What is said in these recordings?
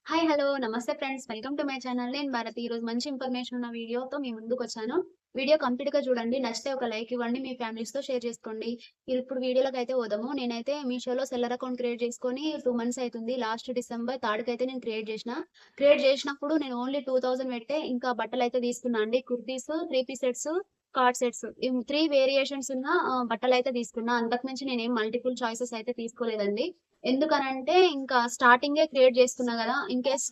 Hi! Hello! నమస్తే friends. Welcome to my channel. నేను భారతి. ఈరోజు మంచి ఇన్ఫర్మేషన్ ఉన్న వీడియోతో మీ ముందుకొచ్చాను. వీడియో కంప్లీట్‌గా చూడండి. నచ్చితే ఒక లైక్ ఇవ్వండి. మీ ఫ్యామిలీస్‌తో షేర్ చేసుకోండి. ఇప్పుడు వీడియోలోకైతే పోదాము. నేనైతే మీషోలో సెల్లర్ అకౌంట్ క్రియేట్ చేసుకొని 2 మంత్స్ అయితుంది. లాస్ట్ డిసెంబర్ 3కైతే నేను క్రియేట్ చేసిన. క్రియేట్ చేసినప్పుడు నేను ఓన్లీ 2000 పెట్టే ఇంకా బట్టలైతే తీసుకున్నా అండి. Kurtis, 3 piece sets, co-ord sets. ఈ 3 వేరియేషన్స్ ఉన్న బట్టలైతే తీసుకున్నా. అంతకు మించి నేనేం మల్టిపుల్ చాయిసెస్ అయితే తీసుకోలేదండి. ఎందుకనంటే ఇంకా స్టార్టింగే క్రియేట్ చేసుకున్నా గదా! ఇన్‌కేస్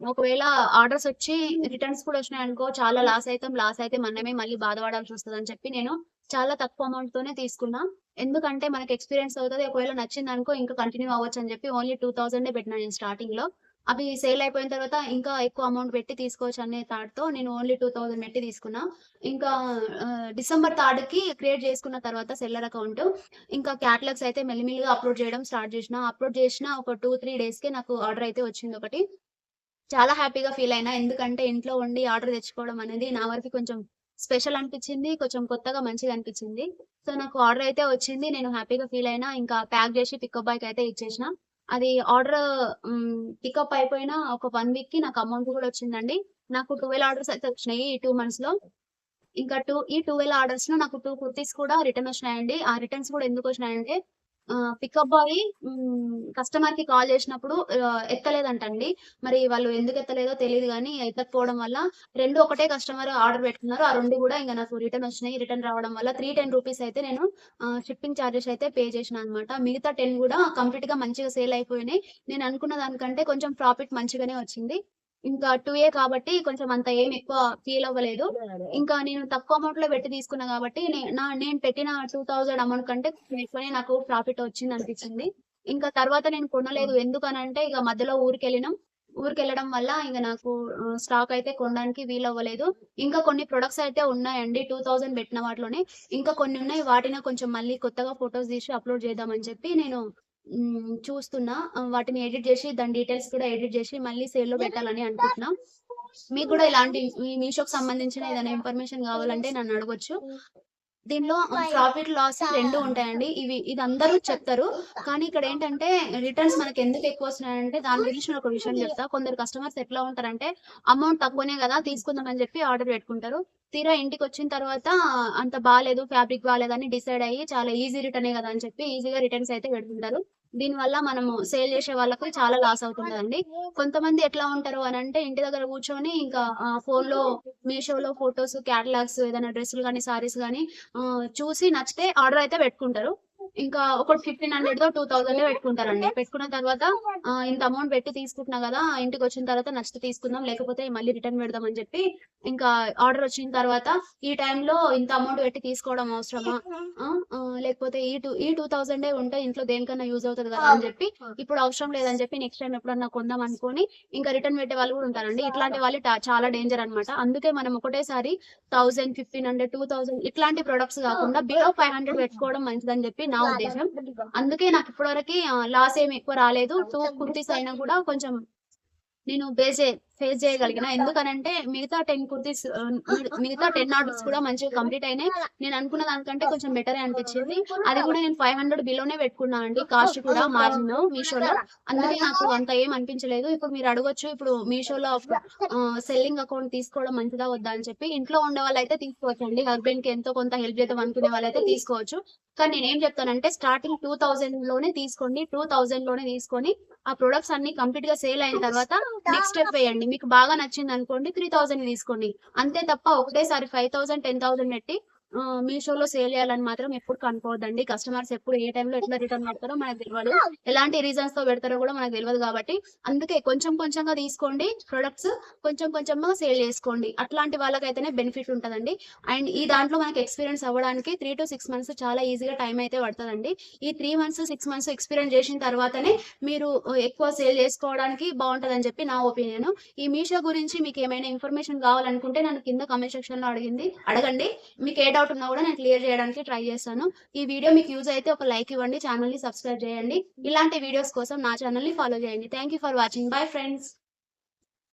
ఒకవేళ ఆర్డర్స్ వచ్చి రిటర్న్స్ కూడా వచ్చినాయనుకో చాలా లాస్ అయితాం. లాస్ అయితే మనమే మళ్ళీ బాధపడాల్సొస్తదని చెప్పి నేను చాలా తక్కువ అమౌంట్‌తోనే తీసుకున్నా. ఎందుకంటే మనకి ఎక్స్‌పీరియన్స్ అవుతది. ఒకవేళ నచ్చిందనుకో ఇంకా కంటిన్యూ అవ్వొచ్చని చెప్పి ఓన్లీ 2000 పెట్టినా నేను స్టార్టింగ్‌లో. అవి సేల్ అయిపోయిన తర్వాత ఇంకా ఎక్కువ అమౌంట్ పెట్టి తీసుకోవచ్చనే థాట్‌తో నేను ఓన్లీ 2000 పెట్టి తీసుకున్నా. ఇంకా డిసెంబర్ 3కి క్రియేట్ చేసుకున్న తర్వాత సెల్లర్ అకౌంట్ ఇంకా క్యాటలాగ్స్ అయితే మెల్లిమెల్లిగా అప్‌లోడ్ చేయడం స్టార్ట్ చేసినా. అప్‌లోడ్ చేసిన ఒక 2, 3 డేస్‌కే నాకు ఆర్డర్ అయితే వచ్చిందొకటి. చాలా హ్యాపీగా ఫీల్ అయినా. ఎందుకంటే ఇంట్లో ఉండి ఆర్డర్ తెచ్చుకోవడం అనేది నా వరకి కొంచెం స్పెషల్ అనిపిచ్చింది. కొంచెం కొత్తగా మంచిగా అనిపిచ్చింది. సో, నాకు ఆర్డర్ అయితే వచ్చింది. నేను హ్యాపీగా ఫీల్ అయినా. ఇంకా ప్యాక్ చేసి పికప్ బాయ్‌కి అయితే ఇచ్చేసిన. అది ఆర్డర్ పికప్ అయిపోయిన ఒక 1 వీక్‌కి నాకు అమౌంట్ కూడా వచ్చిందండి. నాకు 12 ఆర్డర్స్ అయితే వచ్చినాయి ఈ 2 మంత్స్‌లో. ఇంకా ఈ 12 ఆర్డర్స్‌లో నాకు 2 కుర్తీస్ కూడా రిటర్న్ వచ్చినాయండి. ఆ రిటర్న్స్ కూడా ఎందుకొచ్చినాయంటే పికప్ బాయ్ కస్టమర్‌కి కాల్ చేసినప్పుడు ఎత్తలేదంటండి. మరి వాళ్ళు ఎందుకు ఎత్తలేదో తెలీదు గానీ ఎత్తకపోవడం వల్ల 2 ఒకటే కస్టమర్ ఆర్డర్ పెట్టుకున్నారు. ఆ 2 కూడా ఇంక నాకు రిటర్న్ వచ్చినాయి. రిటర్న్ రావడం వల్ల 310 అయితే నేను షిప్పింగ్ చార్జెస్ అయితే పే చేసినా అన్నమాట. మిగతా 10 కూడా కంప్లీట్‌గా మంచిగా సేల్ అయిపోయినాయి. నేను అనుకున్న దానికంటే కొంచెం ప్రాఫిట్ మంచిగానే వచ్చింది. ఇంకా 2 కాబట్టి కొంచెం అంత ఏమి ఎక్కువ ఫీల్ అవ్వలేదు. ఇంకా నేను తక్కువ అమౌంట్‌లో పెట్టి తీసుకున్నా గాబట్టి, నేను పెట్టిన 2000 అమౌంట్ కంటే కొంచెం ఎక్కువనే నాకు ప్రాఫిట్ వచ్చిందనిపించింది. ఇంకా తర్వాత నేను కొనలేదు. ఎందుకనంటే ఇగ మధ్యలో ఊరికెళ్ళినాం. ఊరికెళ్ళడం వల్ల ఇంక నాకు స్టాక్ అయితే కొనడానికి వీలవ్వలేదు. ఇంకా కొన్ని ప్రొడక్ట్స్ అయితే ఉన్నాయండి. 2000 పెట్టిన వాటిలోనే. ఇంకా కొన్ని ఉన్నాయి. వాటిని కొంచెం మళ్ళీ కొత్తగా ఫోటోస్ తీసి అప్‌లోడ్ చేద్దామని చెప్పి నేను చూస్తున్నా. వాటిని ఎడిట్ జేసి దాని డీటెయిల్స్ కూడా ఎడిట్ జేసి మళ్ళీ సేల్‌లో పెట్టాలని అనుకుంటున్నా. మీకు గూడా ఇలాంటి ఈ మీషోకి సంబంధించిన ఏదైనా ఇన్ఫర్మేషన్ గావాలంటే నన్నడగొచ్చు. దీనిలో ప్రాఫిట్, లాస్ 2 ఉంటాయండి. ఇది అందరూ చెప్తారు. కానీ ఇక్కడేంటంటే రిటర్న్స్ మనకెందుకు ఎక్కువొస్తున్నాయంటే దాని గురించి నేనొక విషయం జెప్తా. కొందరు కస్టమర్స్ ఎట్లా ఉంటారంటే అమౌంట్ తక్కువనే గదా! తీసుకుందాం అని జెప్పి ఆర్డర్ పెట్టుకుంటారు. తీరా ఇంటికొచ్చిన తర్వాత అంత బాలేదు, ఫ్యాబ్రిక్ బాలేదని డిసైడ్ అయ్యి చాలా ఈజీ రిటర్నే గదా! అని చెప్పి ఈజీగా రిటర్న్స్ అయితే పెడుతుంటారు. దీనివల్ల మనము సేల్ జేసే వాళ్ళకి చాలా లాస్ అవుతుంటదండి. కొంతమంది ఎట్లా ఉంటారు అనంటే ఇంటి దగ్గర కూర్చొని ఇంకా ఫోన్‌లో మీషోలో ఫోటోస్, క్యాటలాగ్స్ ఏదైనా డ్రెస్సులు గాని, సారీస్ గాని చూసి నచ్చితే ఆర్డర్ అయితే పెట్టుకుంటారు. ఇంకా ఒకటి 1500 2000 పెట్టుకుంటారండి. పెట్టుకున్న తర్వాత ఇంత అమౌంట్ పెట్టి తీసుకుంటున్నా గదా! ఇంటికొచ్చిన తర్వాత నచ్చితే తీసుకుందాం. లేకపోతే మళ్ళీ రిటర్న్ పెడదాం అని చెప్పి ఇంకా ఆర్డర్ వచ్చిన తర్వాత ఈ టైంలో ఇంత అమౌంట్ పెట్టి తీసుకోవడం అవసరమా? లేకపోతే ఈ 2000 ఉంటే ఇంట్లో దేనికన్నా యూజ్ అవుతది గదా! అని చెప్పి ఇప్పుడు అవసరం లేదని చెప్పి నెక్స్ట్ టైమ్ ఎప్పుడన్నా కొందాం అనుకోని ఇంకా రిటర్న్ పెట్టే వాళ్ళు గూడా ఉంటారండి. ఇట్లాంటి వాళ్ళు చాలా డేంజర్ అన్నమాట. అందుకే మనం ఒకటేసారి 1000, 1500, 2000 ఇట్లాంటి ప్రొడక్ట్స్ గాకుండా బిలో 500 పెట్టుకోవడం మంచిదని జెప్పి నా ఉద్దేశం. అందుకే నాకు ఇప్పటి వరకి లాస్ ఏమి ఎక్కువ రాలేదు. 2 కుర్తీస్ అయినా గూడా కొంచెం నేను ఫేస్ చేయగలిగిన. ఎందుకనంటే మిగతా 10 కుర్తీస్ మిగతా 10 ఆర్డర్స్ కూడా మంచిగా కంప్లీట్ అయినాయి. నేను అనుకున్న దానికంటే కొంచెం బెటరే అనిపించింది. అది కూడా నేను 500 బిలోనే పెట్టుకున్నా అండి. కాస్ట్ కూడా మార్జిన్ మీషోలో. అందుకే నాకు అంత ఏం అనిపించలేదు. ఇప్పుడు మీరు అడగొచ్చు ఇప్పుడు మీషోలో సెల్లింగ్ అకౌంట్ తీసుకోవడం మంచిదా వద్దా అని చెప్పి. ఇంట్లో ఉండేవాళ్ళైతే తీసుకోవచ్చండి. హస్బెండ్‌కి ఎంతో కొంత హెల్ప్ చేద్దాం అనుకునే వాళ్ళైతే తీసుకోవచ్చు. కానీ నేనేం చెప్తానంటే స్టార్టింగ్ 2000లోనే తీసుకోండి. 2000లోనే తీసుకొని ఆ ప్రొడక్ట్స్ అన్నీ కంప్లీట్‌గా సేల్ అయిన తర్వాత నెక్స్ట్ స్టెప్ వేయండి. మీకు బాగా నచ్చిందనుకోండి 3000 తీసుకోండి. అంతే తప్ప ఒకటేసారి 5000, 10,000 పెట్టి మీషోలో సేల్ చేయాలని మాత్రం ఎప్పుడు కనుక్కోవద్దండి. కస్టమర్స్ ఎప్పుడు ఏ టైంలో ఎట్లా రిటర్న్ పెడతారో మనకు తెలవదు. ఎలాంటి రీజన్స్‌తో పెడతారో కూడా మనకు తెలవదు కాబట్టి అందుకే కొంచెం కొంచెంగా తీసుకోండి ప్రొడక్ట్స్. కొంచెం కొంచెంగా సేల్ చేసుకోండి. అట్లాంటి వాళ్ళకైతేనే బెనిఫిట్ ఉంటదండి. అండ్ ఈ దాంట్లో మనకి ఎక్స్‌పీరియన్స్ అవ్వడానికి 3-6 మంత్స్ చాలా ఈజీగా టైం అయితే పడతదండి. ఈ 3 మంత్స్, 6 మంత్స్ ఎక్స్‌పీరియన్స్ చేసిన తర్వాతనే మీరు ఎక్కువ సేల్ చేసుకోవడానికి బావుంటదని చెప్పి నా ఒపీనియను. ఈ మీషో గురించి మీకేమైనా ఇన్ఫర్మేషన్ కావాలనుకుంటే నన్ను కింద కామెంట్ సెక్షన్‌లో అడగండి. మీకు ఏ డౌట్ ఉన్నా కూడా నేను క్లియర్ చేయడానికి ట్రై చేస్తాను. ఈ వీడియో మీకు యూజ్ అయితే ఒక లైక్ ఇవ్వండి. ఛానెల్‌ని సబ్స్క్రైబ్ చేయండి. ఇలాంటి వీడియోస్ కోసం నా ఛానెల్‌ని ఫాలో చేయండి. Thank you for watching. Bye friends.